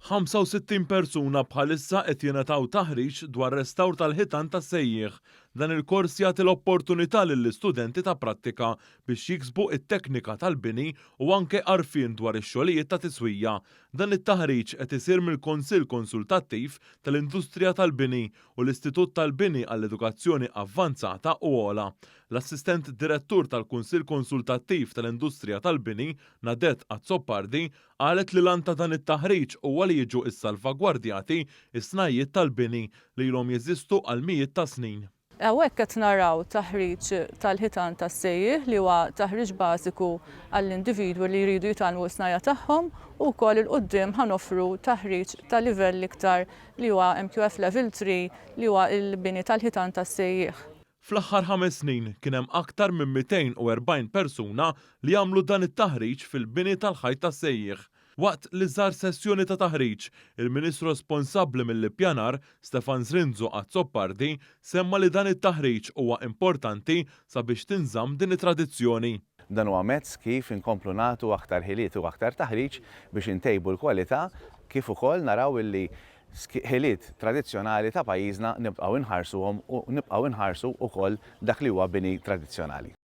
65 persuna bħalissa qed jingħataw taħriġ dwar restawr tal-ħitan tas-sejjieħ. Dan il-kors jagħti l-opportunità lill-istudenti ta' prattika biex jiksbu it-teknika tal-bini u anke għarfien dwar ix-xogħlijiet ta' tiswija. Dan it-taħriġ qed isir mill-Kunsill Konsultattiv tal-Industrija tal-Bini u l-Istitut tal-Bini għall-Edukazzjoni Avvanzata u Ogħla. L-Assistent Direttur tal-Kunsill Konsultattiv tal-Industrija tal-Bini, Nadet Azzopardi, qalet li lan ta' dan it-taħriġ huwa li jiġu issalvagwardjati is-snajjiet tal-bini li ilhom jeżistu għal mijiet ta' snin. Hawnhekk qed naraw taħriġ tal-ħitan tas-sejjieħ li huwa taħriġ bażiku għall-individwi li jridu jitgħallmu s-snajja tagħhom u wkoll il-quddiem ħanoffru taħriġ ta' livell iktar li huwa MQF Level 3 li huwa l-bini tal-ħitan tas-sejjieħ. Fl-aħħar 5 snin kien hemm aktar minn 240 persuna li għamlu dan it-taħriġ fil-bini tal-ħajt tas-sejjieħ. Waqt li żar sessjoni ta' taħriġ, il-Ministru responsabbli mill-ippjanar Stefan Zrinzo Azzopardi semma li dan it-taħriġ huwa importanti sabiex tinżamm din it-tradizzjoni. Dan huwa mezz kif inkomplu nagħtu aktar ħiliet u aktar taħriġ biex intejbu l-kwalità kif ukoll naraw illi ħiliet tradizzjonali ta' pajjiżna nibqgħu nħarsuhom u nibqgħu nħarsu wkoll dak li huwa bini tradizzjonali.